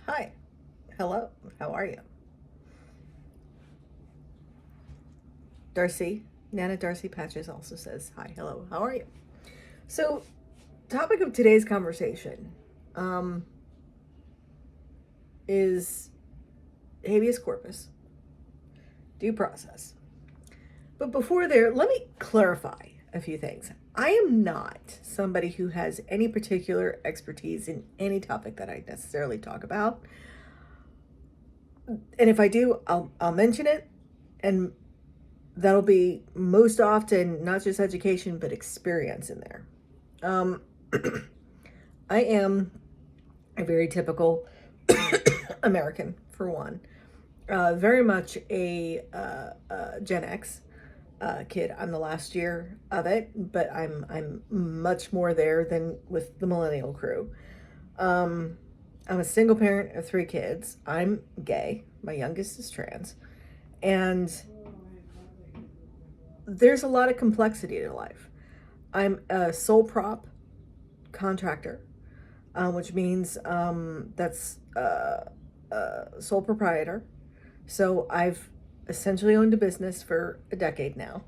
Hi. Hello. How are you? Darcy. Nana Darcy Patches also says, hi. Hello. How are you? So, topic of today's conversation um, is habeas corpus, due process. But before there, let me clarify a few things. I am not somebody who has any particular expertise in any topic that I necessarily talk about. And if I do, I'll mention it, and that'll be most often not just education but experience in there. Um, I am a very typical American, for one. Very much a Gen X kid. I'm the last year of it, but I'm much more there than with the millennial crew. Um, I'm a single parent of three kids. I'm gay. My youngest is trans, and there's a lot of complexity to life. I'm a sole prop contractor, which means that's sole proprietor. So I've essentially owned a business for a decade now.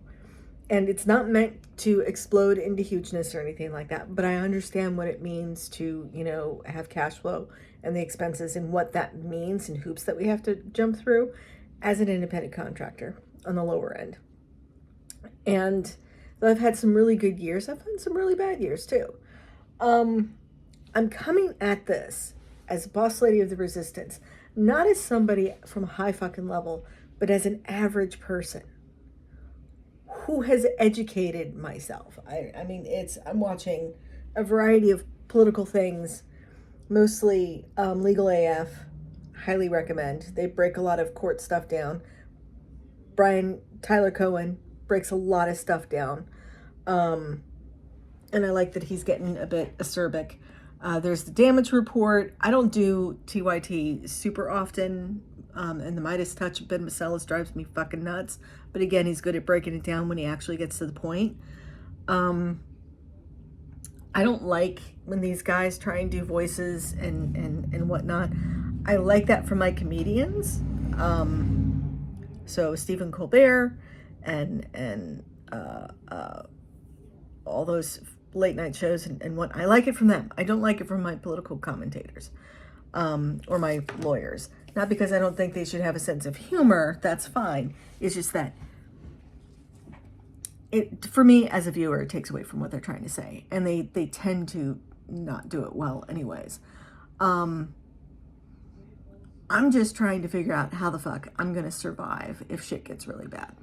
And it's not meant to explode into hugeness or anything like that, but I understand what it means to, have cash flow and the expenses and what that means and hoops that we have to jump through as an independent contractor on the lower end. And I've had some really good years. I've had some really bad years too. Um, I'm coming at this as boss lady of the resistance, not as somebody from a high fucking level, but as an average person who has educated myself. I'm watching a variety of political things, mostly legal AF. Highly recommend. They break a lot of court stuff down. Tyler Cohen breaks a lot of stuff down. And I like that he's getting a bit acerbic. There's the damage report. I don't do TYT super often, and the Midas touch of Ben Macelas drives me fucking nuts. But again, he's good at breaking it down when he actually gets to the point. I don't like when these guys try and do voices and whatnot. I like that from my comedians. So Stephen Colbert and all those late night shows and what I like it from them. I don't like it from my political commentators or my lawyers. Not because I don't think they should have a sense of humor. That's fine. It's just that for me as a viewer, it takes away from what they're trying to say, and they tend to not do it well, anyways. I'm just trying to figure out how the fuck I'm gonna survive if shit gets really bad.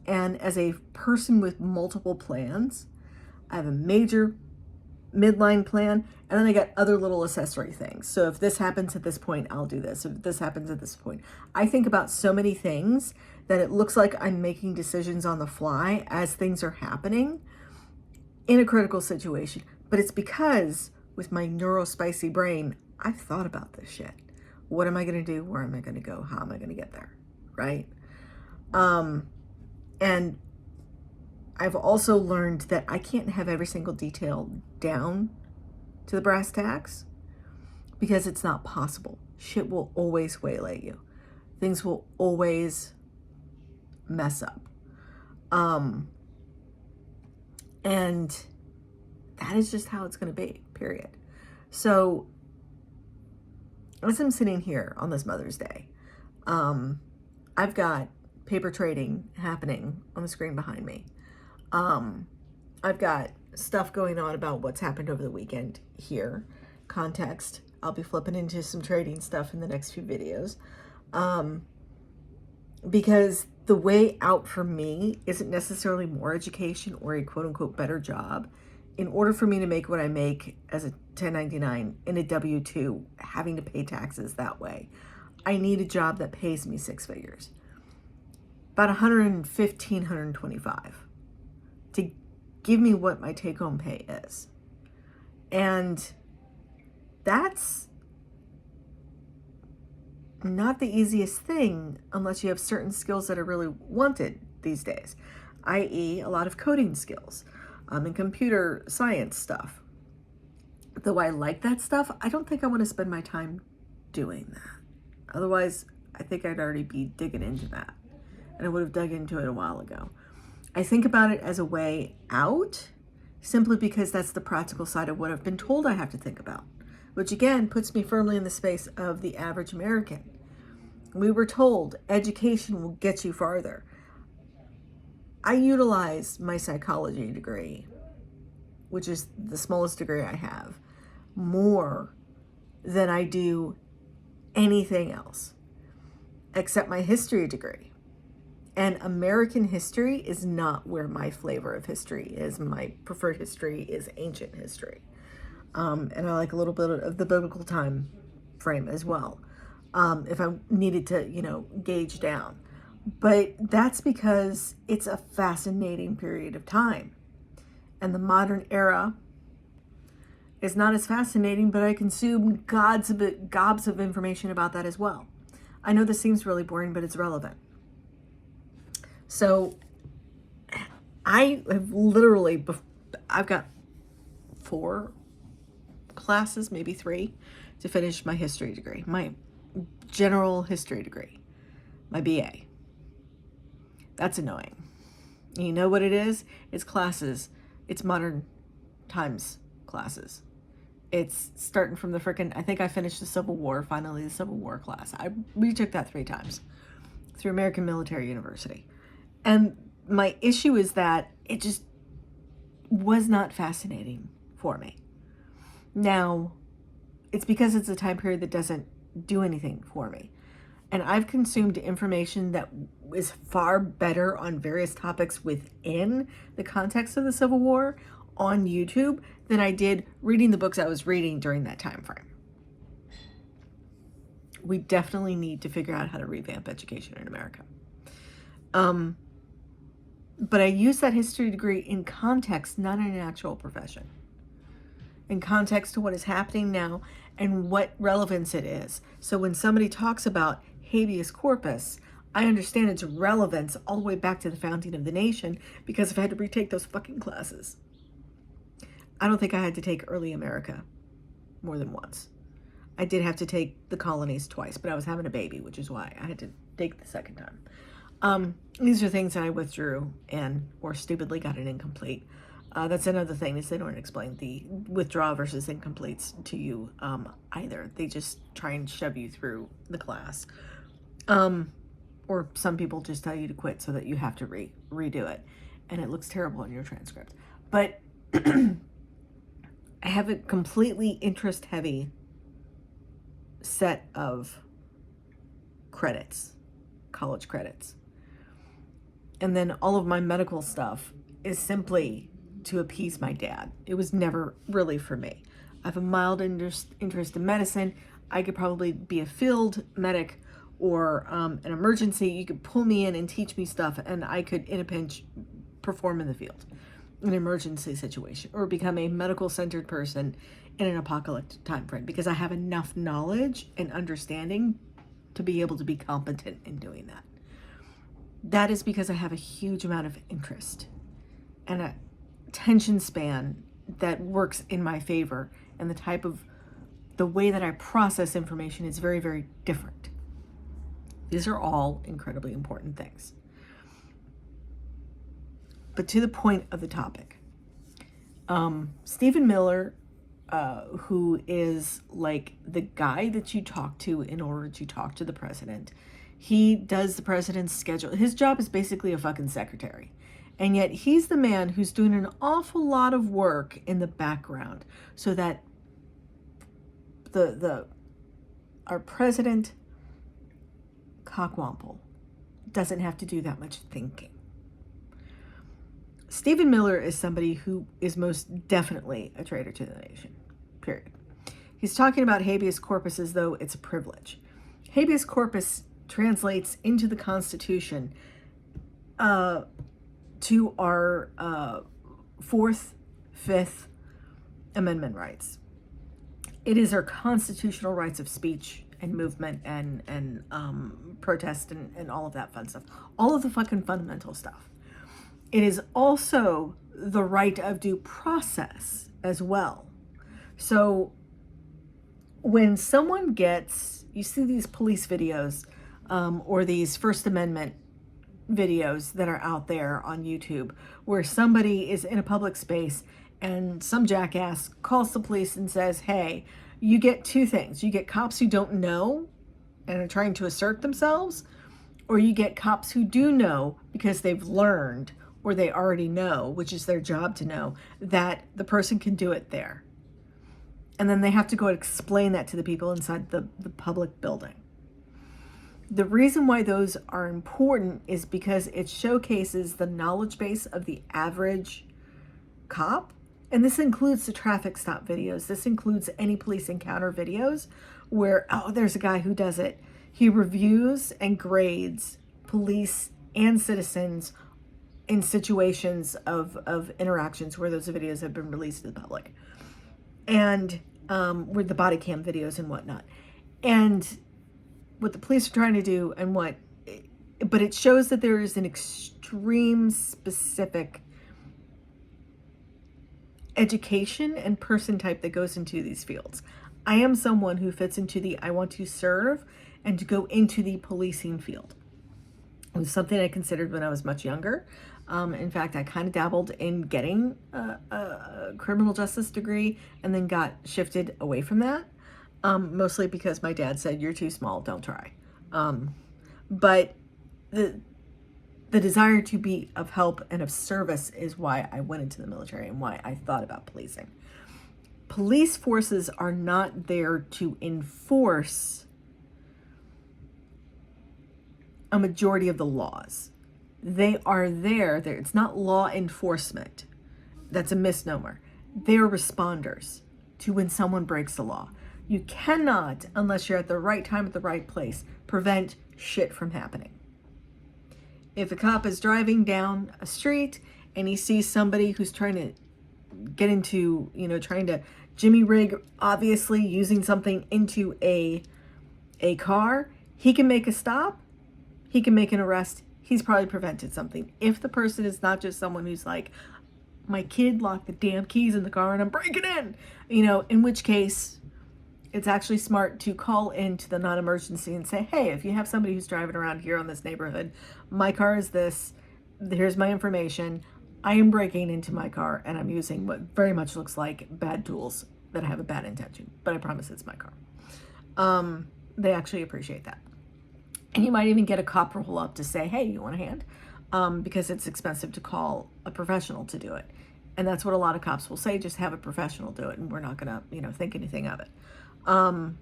And as a person with multiple plans, I have a major midline plan, and then I got other little accessory things. So if this happens at this point, I'll do this. If this happens at this point, I think about so many things that it looks like I'm making decisions on the fly as things are happening in a critical situation. But it's because with my neurospicy brain, I've thought about this shit. What am I going to do? Where am I going to go? How am I going to get there? Right? And I've also learned that I can't have every single detail down to the brass tacks because it's not possible. Shit will always waylay you. Things will always mess up. And that is just how it's going to be, period. So as I'm sitting here on this Mother's Day, I've got paper trading happening on the screen behind me. I've got stuff going on about what's happened over the weekend here. Context. I'll be flipping into some trading stuff in the next few videos. Because the way out for me isn't necessarily more education or a quote unquote better job. In order for me to make what I make as a 1099 in a W-2, having to pay taxes that way, I need a job that pays me six figures. About 115, 125 to give me what my take-home pay is. And that's not the easiest thing unless you have certain skills that are really wanted these days, i.e. a lot of coding skills and computer science stuff. Though I like that stuff, I don't think I want to spend my time doing that. Otherwise, I think I'd already be digging into that. And I would have dug into it a while ago. I think about it as a way out, simply because that's the practical side of what I've been told I have to think about, which again puts me firmly in the space of the average American. We were told education will get you farther. I utilize my psychology degree, which is the smallest degree I have, more than I do anything else, except my history degree. And American history is not where my flavor of history is. My preferred history is ancient history. And I like a little bit of the biblical time frame as well, if I needed to, gauge down. But that's because it's a fascinating period of time. And the modern era is not as fascinating, but I consume gobs of information about that as well. I know this seems really boring, but it's relevant. So I have literally, I've got 4 classes, maybe 3, to finish my history degree, my general history degree, my BA. That's annoying. You know what it is? It's classes. It's modern times classes. It's starting from the I think I finished the Civil War, finally the Civil War class. I retook that 3 times through American Military University. And my issue is that it just was not fascinating for me. Now, it's because it's a time period that doesn't do anything for me. And I've consumed information that is far better on various topics within the context of the Civil War on YouTube than I did reading the books I was reading during that time frame. We definitely need to figure out how to revamp education in America. But I use that history degree in context, not in an actual profession. In context to what is happening now and what relevance it is. So when somebody talks about habeas corpus, I understand its relevance all the way back to the founding of the nation because I've had to retake those fucking classes. I don't think I had to take early America more than once. I did have to take the colonies twice, but I was having a baby, which is why I had to take the second time. These are things that I withdrew or stupidly got an incomplete. That's another thing is they don't explain the withdraw versus incompletes to you either. They just try and shove you through the class. Or some people just tell you to quit so that you have to redo it. And it looks terrible in your transcript. But I have a completely interest-heavy set of credits, college credits. And then all of my medical stuff is simply to appease my dad. It was never really for me. I have a mild interest in medicine. I could probably be a field medic or an emergency. You could pull me in and teach me stuff, and I could, in a pinch, perform in the field, in an emergency situation, or become a medical-centered person in an apocalyptic time frame because I have enough knowledge and understanding to be able to be competent in doing that. That is because I have a huge amount of interest and a attention span that works in my favor, and the way that I process information is very, very different. These are all incredibly important things. But to the point of the topic, Stephen Miller, who is like the guy that you talk to in order to talk to the president, he does the president's schedule. His job is basically a fucking secretary. And yet he's the man who's doing an awful lot of work in the background so that our president, Cockwample, doesn't have to do that much thinking. Stephen Miller is somebody who is most definitely a traitor to the nation, period. He's talking about habeas corpus as though it's a privilege. Habeas corpus translates into the Constitution to our 4th, 5th Amendment rights. It is our constitutional rights of speech and movement and protest and all of that fun stuff. All of the fucking fundamental stuff. It is also the right of due process as well. So when someone gets you see these police videos or these First Amendment videos that are out there on YouTube where somebody is in a public space and some jackass calls the police and says, hey, you get two things. You get cops who don't know and are trying to assert themselves, or you get cops who do know because they've learned or they already know, which is their job to know, that the person can do it there. And then they have to go and explain that to the people inside the public building. The reason why those are important is because it showcases the knowledge base of the average cop. And this includes the traffic stop videos. This includes any police encounter videos where, oh, there's a guy who does it. He reviews and grades police and citizens in situations of interactions where those videos have been released to the public. And with the body cam videos and whatnot. And what the police are trying to do and but it shows that there is an extreme specific education and person type that goes into these fields. I am someone who fits into the I want to serve and to go into the policing field. It was something I considered when I was much younger. In fact, I kind of dabbled in getting a criminal justice degree and then got shifted away from that, mostly because my dad said, you're too small, don't try. But the desire to be of help and of service is why I went into the military and why I thought about policing. Police forces are not there to enforce a majority of the laws. They are there. It's not law enforcement. That's a misnomer. They're responders to when someone breaks the law. You cannot, unless you're at the right time at the right place, prevent shit from happening. If a cop is driving down a street and he sees somebody who's trying to get into, trying to jimmy rig, obviously using something into a car, he can make a stop. He can make an arrest. He's probably prevented something. If the person is not just someone who's like, my kid locked the damn keys in the car and I'm breaking in, in which case it's actually smart to call into the non-emergency and say, hey, if you have somebody who's driving around here on this neighborhood, my car is this, here's my information. I am breaking into my car and I'm using what very much looks like bad tools that have a bad intention, but I promise it's my car. They actually appreciate that. And you might even get a cop roll up to say, hey, you want a hand? Because it's expensive to call a professional to do it. And that's what a lot of cops will say, just have a professional do it and we're not going to, think anything of it. I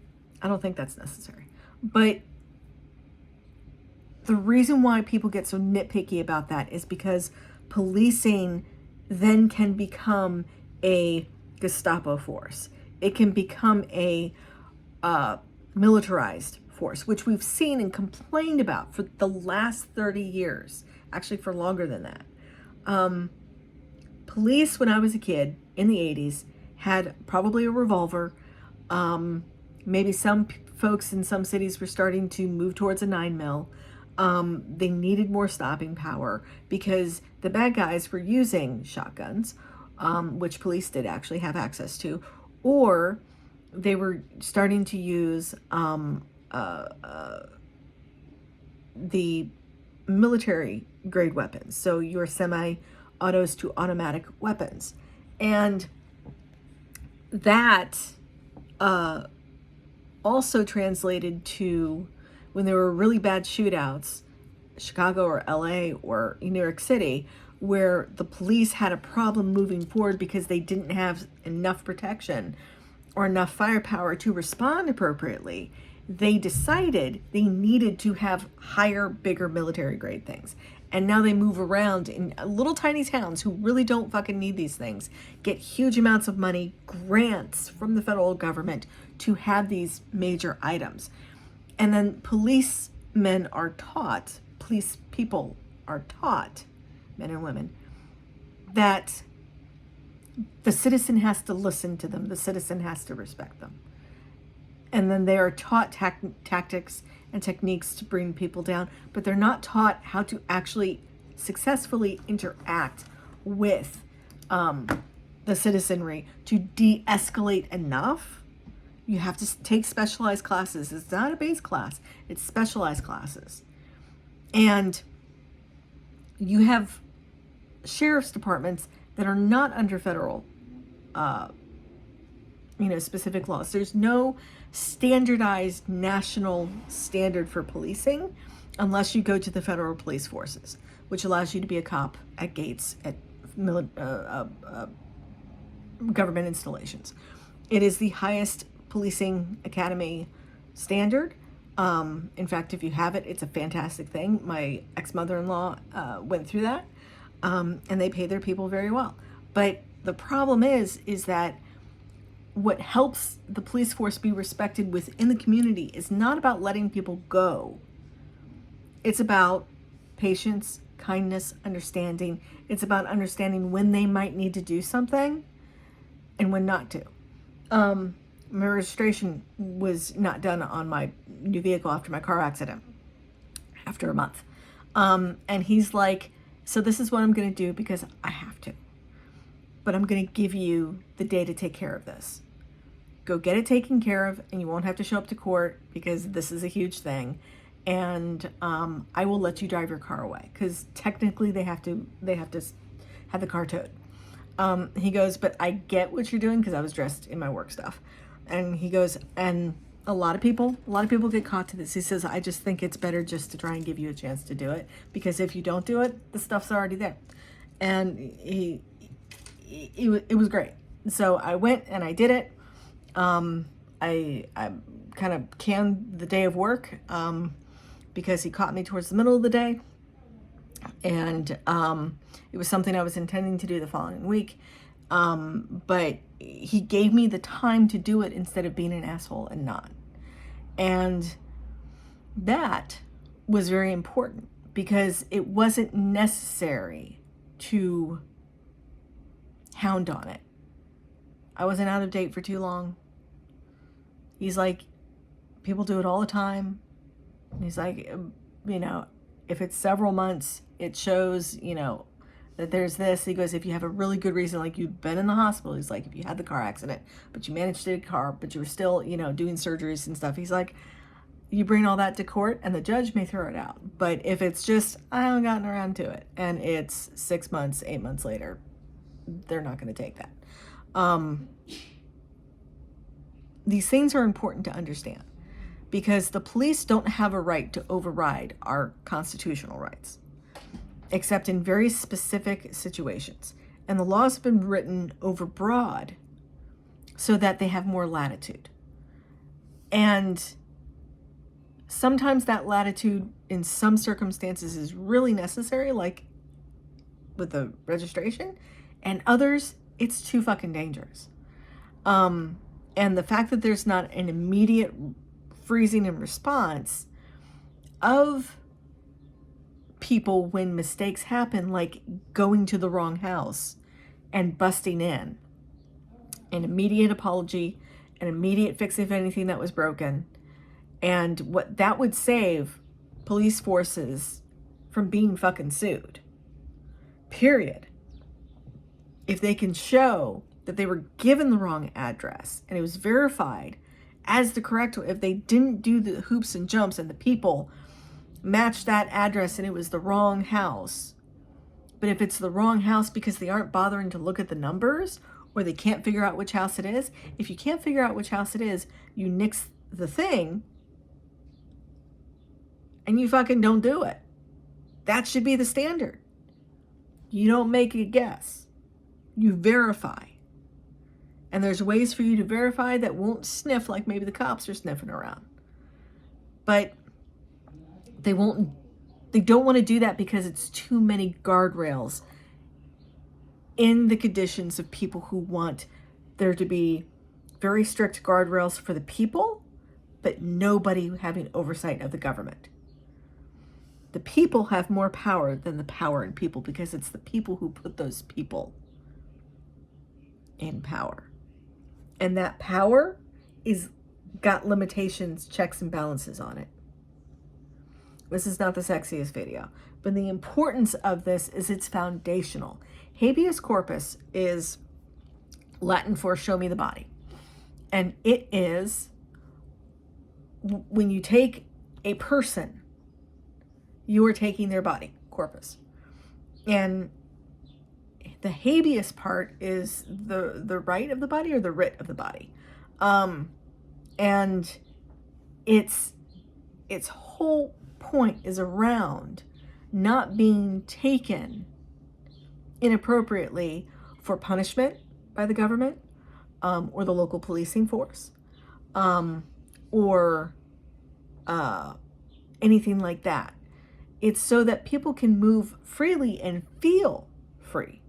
don't think that's necessary. But the reason why people get so nitpicky about that is because policing then can become a Gestapo force. It can become a militarized force, which we've seen and complained about for the last 30 years, actually for longer than that. Police, when I was a kid in the 80s, had probably a revolver. Maybe some folks in some cities were starting to move towards a 9mm. They needed more stopping power because the bad guys were using shotguns, which police did actually have access to, or they were starting to use the military grade weapons, so your semi-autos to automatic weapons. And that also translated to when there were really bad shootouts, Chicago or LA or New York City, where the police had a problem moving forward because they didn't have enough protection or enough firepower to respond appropriately. They decided they needed to have higher, bigger military grade things. And now they move around in little tiny towns who really don't fucking need these things, get huge amounts of money, grants from the federal government to have these major items. And then police people are taught, men and women, that the citizen has to listen to them. The citizen has to respect them. And then they are taught tactics and techniques to bring people down, but they're not taught how to actually successfully interact with the citizenry to de-escalate enough You have to take specialized classes. It's not a base class. It's specialized classes. And you have sheriff's departments that are not under federal, specific laws. There's no standardized national standard for policing unless you go to the federal police forces, which allows you to be a cop at gates, at government installations. It is the highest policing academy standard. In fact, if you have it, it's a fantastic thing. My ex-mother-in-law went through that, and they pay their people very well. But the problem is that what helps the police force be respected within the community is not about letting people go. It's about patience, kindness, understanding. It's about understanding when they might need to do something and when not to. My registration was not done on my new vehicle after my car accident, after a month. And he's like, so this is what I'm going to do because I have to. But I'm going to give you the day to take care of this. Go get it taken care of, and you won't have to show up to court because this is a huge thing. And I will let you drive your car away because technically they have to have the car towed. He goes, but I get what you're doing because I was dressed in my work stuff. And he goes, and a lot of people get caught to this. He says, I just think it's better just to try and give you a chance to do it because if you don't do it, the stuff's already there. And it was great. So I went and I did it. I kind of canned the day of work because he caught me towards the middle of the day. And it was something I was intending to do the following week. But he gave me the time to do it instead of being an asshole and not. And that was very important because it wasn't necessary to hound on it. I wasn't out of date for too long. He's like, people do it all the time. He's like, if it's several months, it shows, that there's this. He goes, if you have a really good reason, like you've been in the hospital, he's like, if you had the car accident, but you managed to get a car, but you were still, doing surgeries and stuff. He's like, you bring all that to court and the judge may throw it out. But if it's just, I haven't gotten around to it, and it's 6 months, 8 months later, they're not going to take that. These things are important to understand because the police don't have a right to override our constitutional rights, except in very specific situations. And the laws have been written overbroad so that they have more latitude. And sometimes that latitude in some circumstances is really necessary, like with the registration, and others, it's too fucking dangerous. And the fact that there's not an immediate freezing in response of people when mistakes happen, like going to the wrong house and busting in, an immediate apology, an immediate fix of anything that was broken, and what that would save police forces from being fucking sued. Period. If they can show that they were given the wrong address and it was verified as the correct one, if they didn't do the hoops and jumps and the people matched that address and it was the wrong house, but if it's the wrong house because they aren't bothering to look at the numbers or they can't figure out which house it is, if you can't figure out which house it is, you nix the thing and you fucking don't do it. That should be the standard. You don't make a guess. You verify. And there's ways for you to verify that won't sniff like maybe the cops are sniffing around. But they don't want to do that because it's too many guardrails in the conditions of people who want there to be very strict guardrails for the people, but nobody having oversight of the government. The people have more power than the power in people because it's the people who put those people in power. And that power is got limitations, checks and balances on it. This is not the sexiest video, but the importance of this is it's foundational. Habeas corpus is Latin for show me the body. And it is, when you take a person, you are taking their body, corpus. And the habeas part is the right of the body or the writ of the body. And its whole point is around not being taken inappropriately for punishment by the government, or the local policing force, or anything like that. It's so that people can move freely and feel free.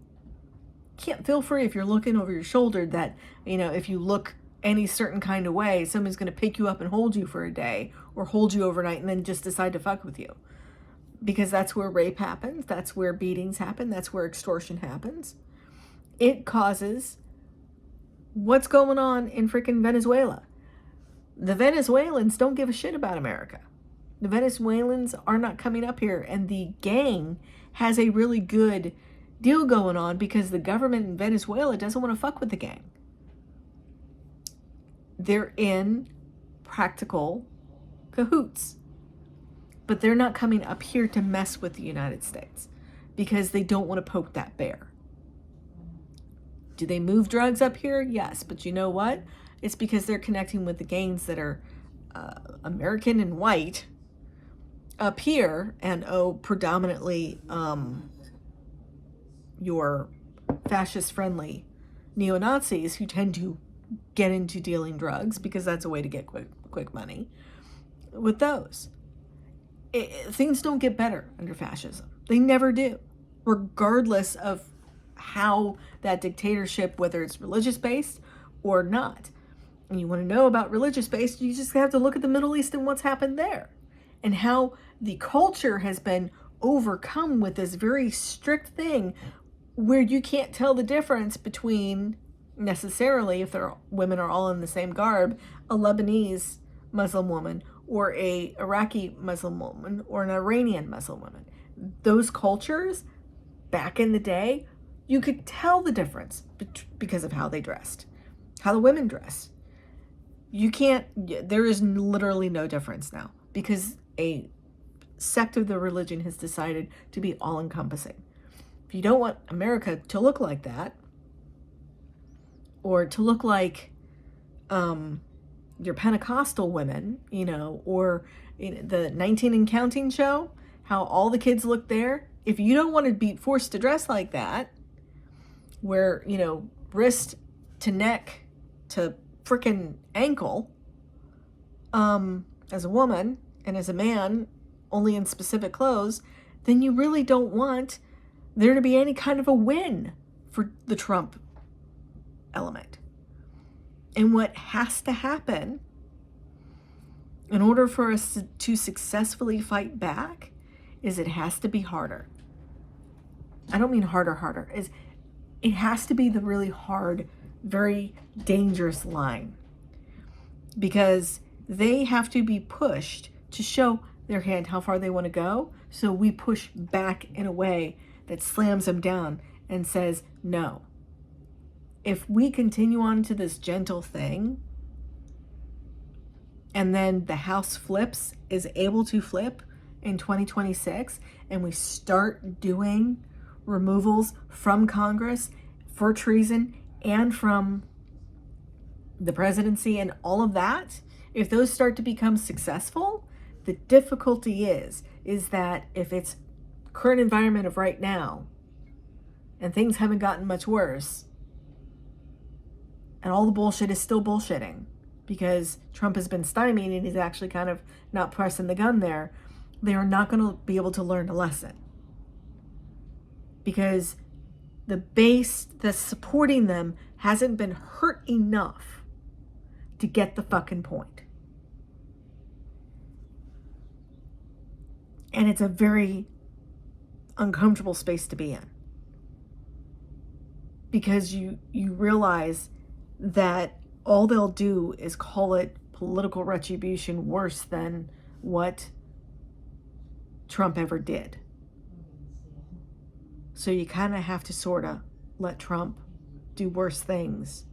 Can't feel free if you're looking over your shoulder that, if you look any certain kind of way, someone's going to pick you up and hold you for a day or hold you overnight and then just decide to fuck with you. Because that's where rape happens. That's where beatings happen. That's where extortion happens. It causes what's going on in freaking Venezuela. The Venezuelans don't give a shit about America. The Venezuelans are not coming up here, and the gang has a really good deal going on because the government in Venezuela doesn't want to fuck with the gang. They're in practical cahoots, but they're not coming up here to mess with the United States because they don't want to poke that bear. Do they move drugs up here? Yes, but you know what? It's because they're connecting with the gangs that are American and white up here, and predominantly your fascist-friendly neo-Nazis who tend to get into dealing drugs because that's a way to get quick money with those. Things don't get better under fascism. They never do, regardless of how that dictatorship, whether it's religious-based or not. And you want to know about religious-based, you just have to look at the Middle East and what's happened there, and how the culture has been overcome with this very strict thing where you can't tell the difference between, necessarily, if women are all in the same garb, a Lebanese Muslim woman or a Iraqi Muslim woman or an Iranian Muslim woman. Those cultures, back in the day, you could tell the difference because of how they dressed, how the women dressed. There is literally no difference now because a sect of the religion has decided to be all-encompassing. If you don't want America to look like that, or to look like your Pentecostal women, or the 19 and Counting show, how all the kids look there, if you don't want to be forced to dress like that, where, wrist to neck to frickin' ankle, as a woman and as a man, only in specific clothes, then you really don't want there to be any kind of a win for the Trump element. And what has to happen in order for us to successfully fight back is it has to be harder. I don't mean harder. It has to be the really hard, very dangerous line. Because they have to be pushed to show their hand how far they want to go. So we push back in a way that slams them down and says, no. If we continue on to this gentle thing, and then the House is able to flip in 2026, and we start doing removals from Congress for treason and from the presidency and all of that, if those start to become successful, the difficulty is that if it's current environment of right now, and things haven't gotten much worse, and all the bullshit is still bullshitting, because Trump has been stymied and he's actually kind of not pressing the gun there, they are not going to be able to learn a lesson. Because the base that's supporting them hasn't been hurt enough to get the fucking point. And it's a very uncomfortable space to be in. Because you realize that all they'll do is call it political retribution worse than what Trump ever did. So you kind of have to sort of let Trump do worse things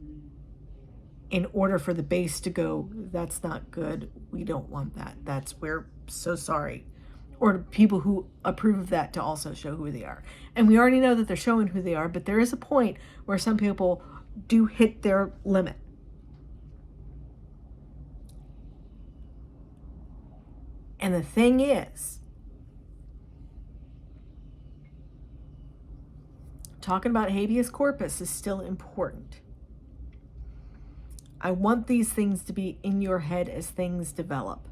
in order for the base to go, that's not good, we don't want that, we're so sorry. Or people who approve of that to also show who they are. And we already know that they're showing who they are, but there is a point where some people do hit their limit. And the thing is, talking about habeas corpus is still important. I want these things to be in your head as things develop.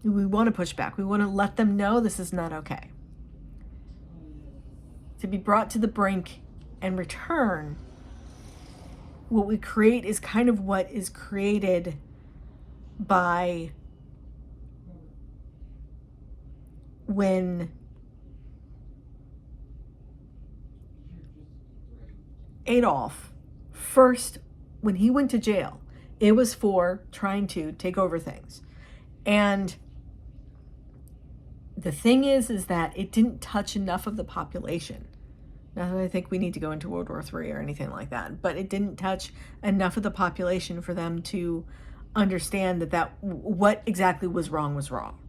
We want to push back. We want to let them know this is not okay. To be brought to the brink and return, what we create is kind of what is created by when Adolf first, when he went to jail, it was for trying to take over things. And the thing is that it didn't touch enough of the population. Not that I think we need to go into World War III or anything like that, but it didn't touch enough of the population for them to understand that what exactly was wrong.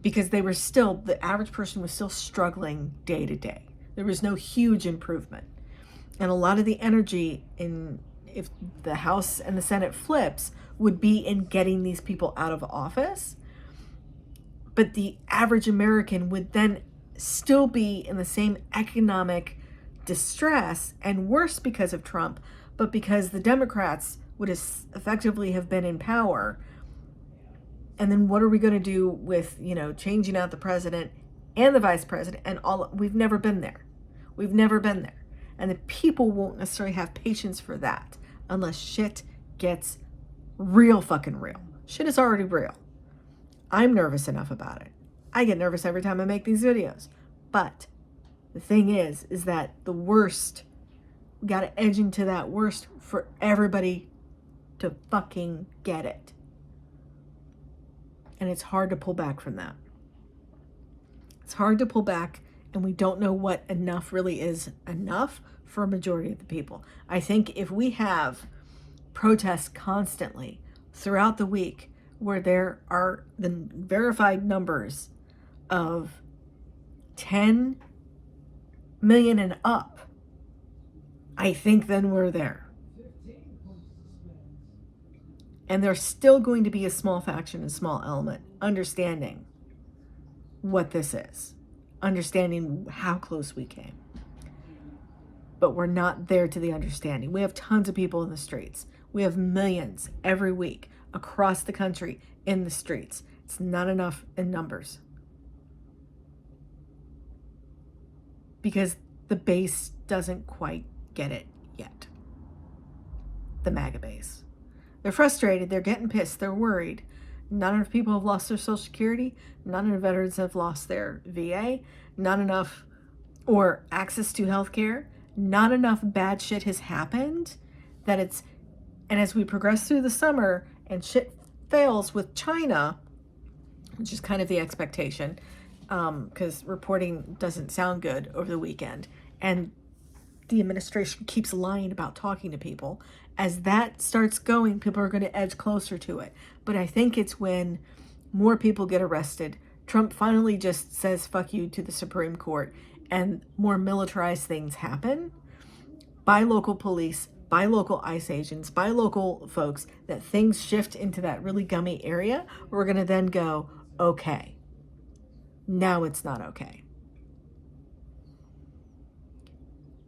Because they were still, the average person was still struggling day to day. There was no huge improvement. And a lot of the energy in, if the House and the Senate flips, would be in getting these people out of office. But the average American would then still be in the same economic distress, and worse because of Trump, but because the Democrats would effectively have been in power. And then what are we going to do with, changing out the president and the vice president and all? We've never been there. And the people won't necessarily have patience for that unless shit gets real fucking real. Shit is already real. I'm nervous enough about it. I get nervous every time I make these videos. But the thing is that the worst, we got to edge into that worst for everybody to fucking get it. And it's hard to pull back from that. It's hard to pull back, and we don't know what enough really is enough for a majority of the people. I think if we have protests constantly throughout the week where there are the verified numbers of 10 million and up, I think then we're there. And there's still going to be a small faction, a small element, understanding what this is, understanding how close we came. But we're not there to the understanding. We have tons of people in the streets. We have millions every week across the country in the streets. It's not enough in numbers. Because the base doesn't quite get it yet. The MAGA base. They're frustrated. They're getting pissed. They're worried. Not enough people have lost their Social Security. Not enough veterans have lost their VA. Not enough, or access to health care. Not enough bad shit has happened that it's, and as we progress through the summer and shit fails with China, which is kind of the expectation, because reporting doesn't sound good over the weekend, and the administration keeps lying about talking to people. As that starts going, people are going to edge closer to it. But I think it's when more people get arrested, Trump finally just says fuck you to the Supreme Court, and more militarized things happen by local police, by local ICE agents, by local folks, that things shift into that really gummy area. We're going to then go, okay, now it's not okay.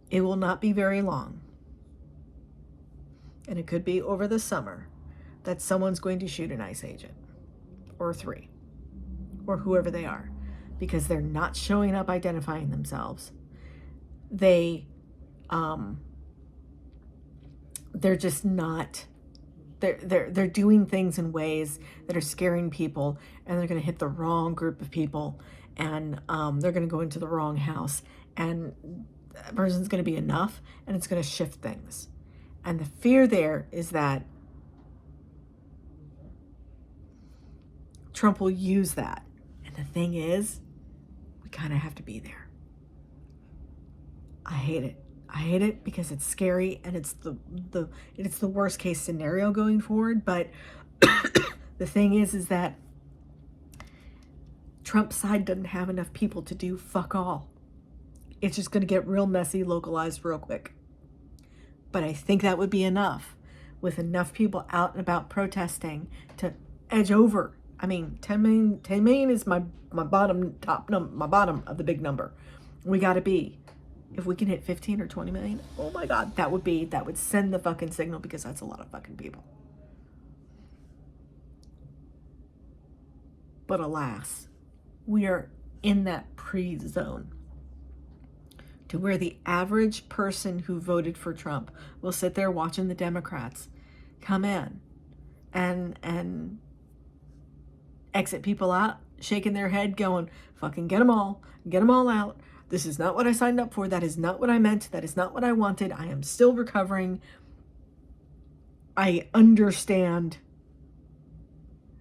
It will not be very long, and it could be over the summer, that someone's going to shoot an ICE agent, or 3, or whoever they are, because they're not showing up identifying themselves. They're just not, they're doing things in ways that are scaring people, and they're going to hit the wrong group of people, and they're going to go into the wrong house, and that person's going to be enough, and it's going to shift things. And the fear there is that Trump will use that. And the thing is, we kind of have to be there. I hate it. I hate it because it's scary and it's the worst case scenario going forward. But the thing is that Trump's side doesn't have enough people to do fuck all. It's just going to get real messy, localized real quick. But I think that would be enough, with enough people out and about protesting to edge over. I mean, 10 million is my bottom of the big number. We got to be, if we can hit 15 or 20 million, oh my God, that would send the fucking signal, because that's a lot of fucking people. But alas, we are in that pre-zone to where the average person who voted for Trump will sit there watching the Democrats come in and exit people out, shaking their head, going, fucking get them all out. This is not what I signed up for. That is not what I meant. That is not what I wanted. I am still recovering. I understand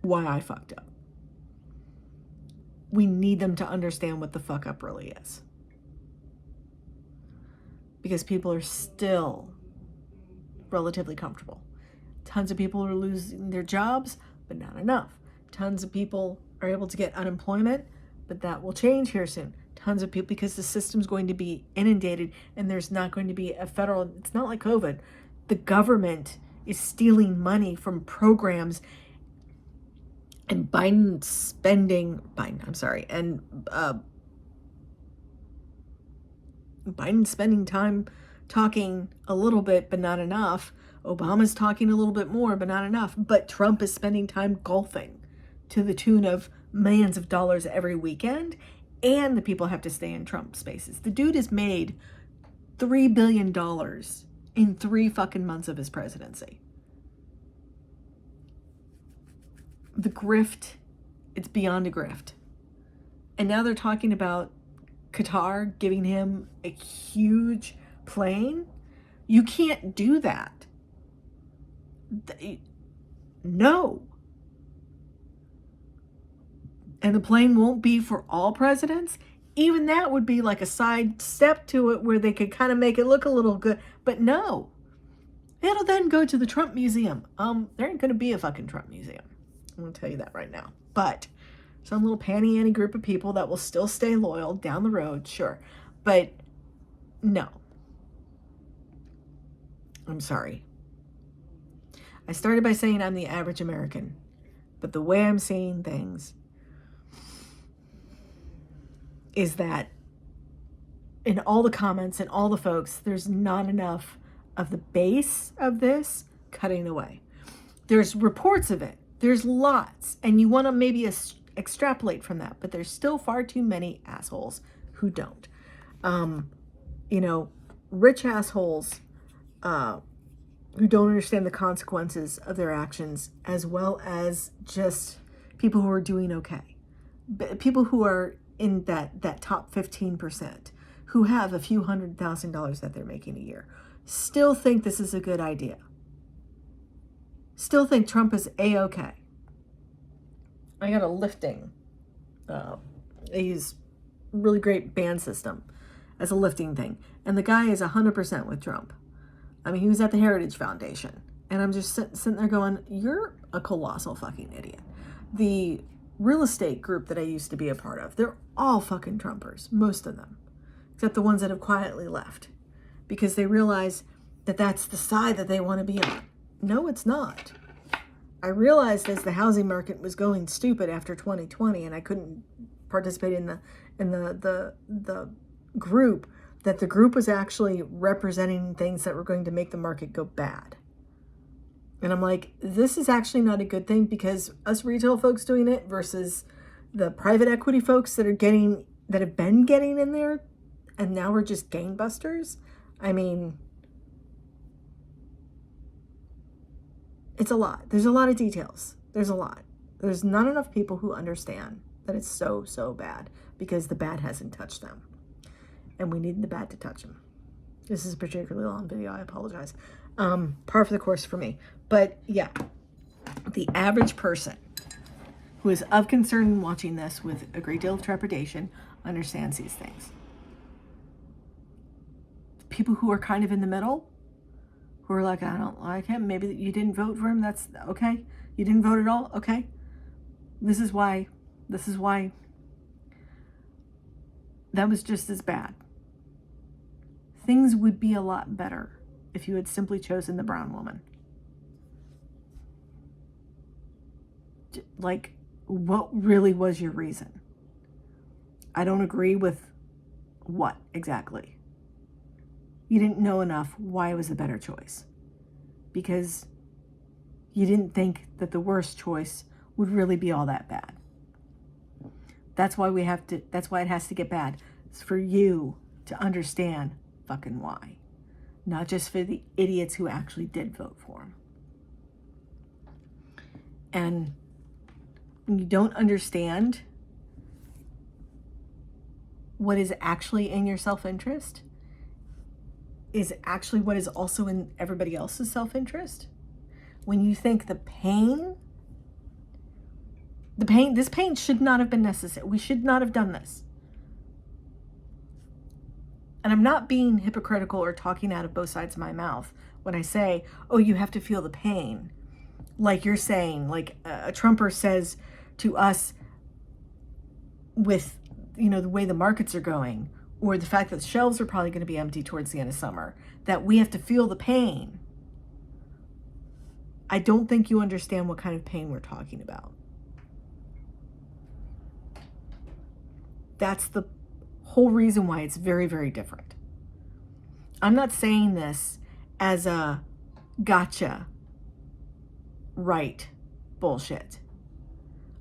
why I fucked up. We need them to understand what the fuck up really is. Because people are still relatively comfortable. Tons of people are losing their jobs, but not enough. Tons of people are able to get unemployment, but that will change here soon. Tons of people, because the system's going to be inundated and there's not going to be a federal, it's not like COVID. The government is stealing money from programs, and Biden's spending time talking a little bit, but not enough. Obama's talking a little bit more, but not enough. But Trump is spending time golfing to the tune of millions of dollars every weekend, and the people have to stay in Trump spaces. The dude has made $3 billion in 3 fucking months of his presidency. The grift, it's beyond a grift. And now they're talking about Qatar giving him a huge plane. You can't do that. No. And the plane won't be for all presidents. Even that would be like a side step to it, where they could kind of make it look a little good. But no. It'll then go to the Trump Museum. There ain't going to be a fucking Trump Museum. I'm going to tell you that right now. But some little panty-anty group of people that will still stay loyal down the road, sure. But no. I'm sorry. I started by saying I'm the average American. But the way I'm seeing things is that in all the comments and all the folks, there's not enough of the base of this cutting away. There's reports of it. There's lots, and you want to maybe extrapolate from that, but there's still far too many assholes who don't. Rich assholes who don't understand the consequences of their actions, as well as just people who are doing okay. People who are in that top 15%, who have a few $100,000 that they're making a year, still think this is a good idea. Still think Trump is A-okay. I got a lifting. I use really great band system as a lifting thing. And the guy is 100% with Trump. I mean, he was at the Heritage Foundation. And I'm just sitting there going, you're a colossal fucking idiot. The real estate group that I used to be a part of, they're all fucking Trumpers. Most of them. Except the ones that have quietly left. Because they realize that that's the side that they want to be on. No, it's not. I realized as the housing market was going stupid after 2020, and I couldn't participate in the group, that the group was actually representing things that were going to make the market go bad. And I'm like, this is actually not a good thing, because us retail folks doing it versus the private equity folks that have been getting in there, and now we're just gangbusters. I mean, it's a lot. There's a lot of details. There's a lot. There's not enough people who understand that it's so, so bad, because the bad hasn't touched them. And we need the bad to touch them. This is a particularly long video. I apologize. Par for the course for me. But yeah, the average person who is of concern in watching this with a great deal of trepidation understands these things. people who are kind of in the middle, who are like, I don't like him. Maybe you didn't vote for him. That's okay. You didn't vote at all. Okay. This is why that was just as bad. Things would be a lot better if you had simply chosen the brown woman. Like, what really was your reason? I don't agree with what exactly. You didn't know enough why it was a better choice. Because you didn't think that the worst choice would really be all that bad. That's why it has to get bad. It's for you to understand fucking why. Not just for the idiots who actually did vote for him. And when you don't understand what is actually in your self-interest, is actually what is also in everybody else's self-interest. When you think this pain should not have been necessary. We should not have done this. And I'm not being hypocritical or talking out of both sides of my mouth when I say, oh, you have to feel the pain. Like you're saying, like a Trumper says to us with, the way the markets are going, or the fact that the shelves are probably going to be empty towards the end of summer, that we have to feel the pain. I don't think you understand what kind of pain we're talking about. That's the whole reason why it's very, very different. I'm not saying this as a gotcha, right bullshit.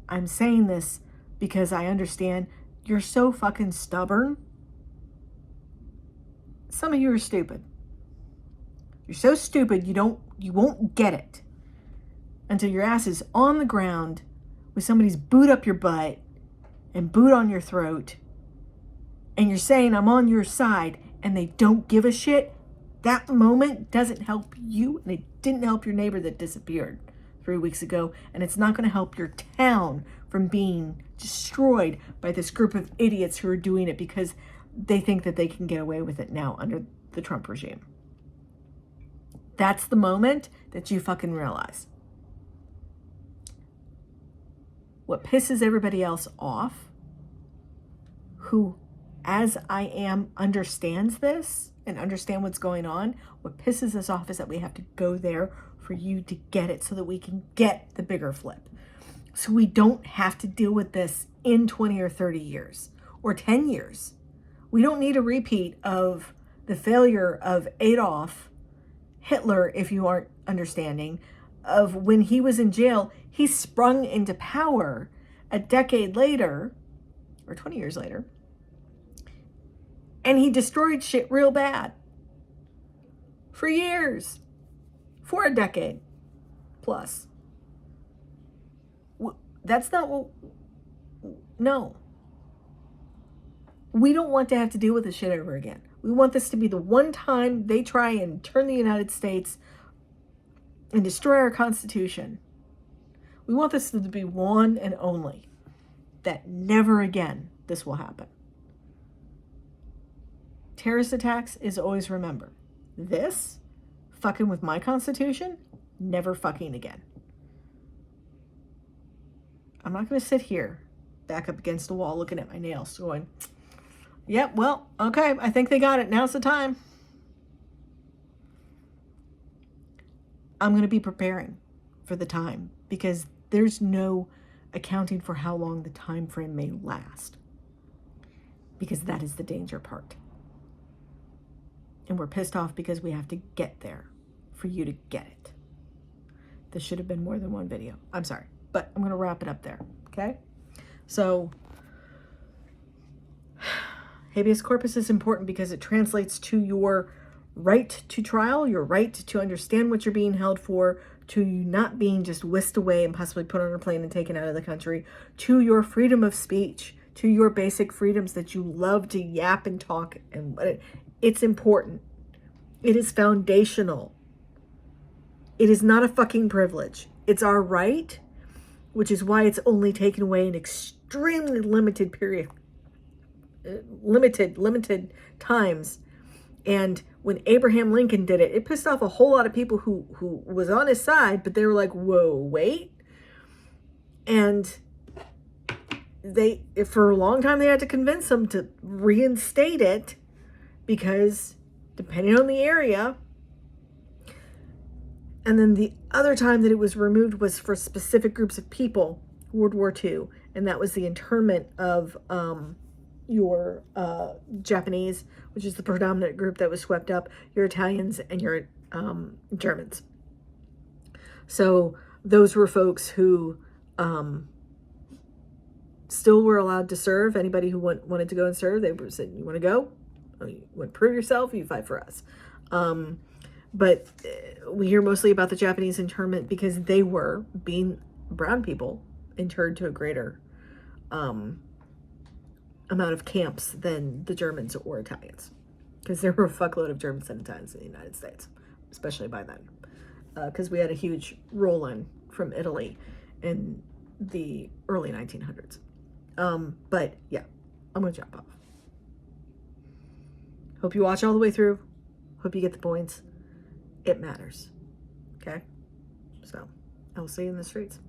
I'm saying this because I understand you're so fucking stubborn. Some of you are stupid. You're so stupid you won't get it until your ass is on the ground with somebody's boot up your butt and boot on your throat, and you're saying, I'm on your side, and they don't give a shit. That moment doesn't help you, and it didn't help your neighbor that disappeared 3 weeks ago, and it's not going to help your town from being destroyed by this group of idiots who are doing it because they think that they can get away with it now under the Trump regime. That's the moment that you fucking realize. What pisses everybody else off, who, as I am, understands this and understand what's going on, what pisses us off is that we have to go there for you to get it so that we can get the bigger flip. So we don't have to deal with this in 20 or 30 years or 10 years. We don't need a repeat of the failure of Adolf Hitler, if you aren't understanding, of when he was in jail, he sprung into power a decade later, or 20 years later, and he destroyed shit real bad for years, for a decade plus. That's not what, no. We don't want to have to deal with this shit over again. We want this to be the one time they try and turn the United States and destroy our Constitution. We want this to be one and only. That never again this will happen. Terrorist attacks is always remember. This, fucking with my Constitution, never fucking again. I'm not going to sit here, back up against the wall, looking at my nails, going, yep, well, okay, I think they got it. Now's the time. I'm going to be preparing for the time because there's no accounting for how long the time frame may last, because that is the danger part. And we're pissed off because we have to get there for you to get it. This should have been more than one video. I'm sorry, but I'm going to wrap it up there. Okay. So habeas corpus is important because it translates to your right to trial, your right to understand what you're being held for, to you not being just whisked away and possibly put on a plane and taken out of the country, to your freedom of speech, to your basic freedoms that you love to yap and talk. And it's important. It is foundational. It is not a fucking privilege. It's our right, which is why it's only taken away in extremely limited period, limited times And when Abraham Lincoln did it, it pissed off a whole lot of people who was on his side, but they were like, whoa, wait. And they, for a long time, they had to convince them to reinstate it because depending on the area. And then the other time that it was removed was for specific groups of people, World War II. And that was the internment of your Japanese, which is the predominant group that was swept up, your Italians, and your Germans. So those were folks who still were allowed to serve. Anybody who wanted to go and serve, they said, you want to go? Oh, you want to prove yourself? You fight for us. But we hear mostly about the Japanese internment because they were, being brown people, interred to a greater amount of camps than the Germans or Italians, because there were a fuckload of Germans and Italians in the United States, especially by then, because we had a huge roll-in from Italy in the early 1900s. But yeah, I'm gonna jump off. Hope you watch all the way through. Hope you get the points. It matters. Okay? So, I will see you in the streets.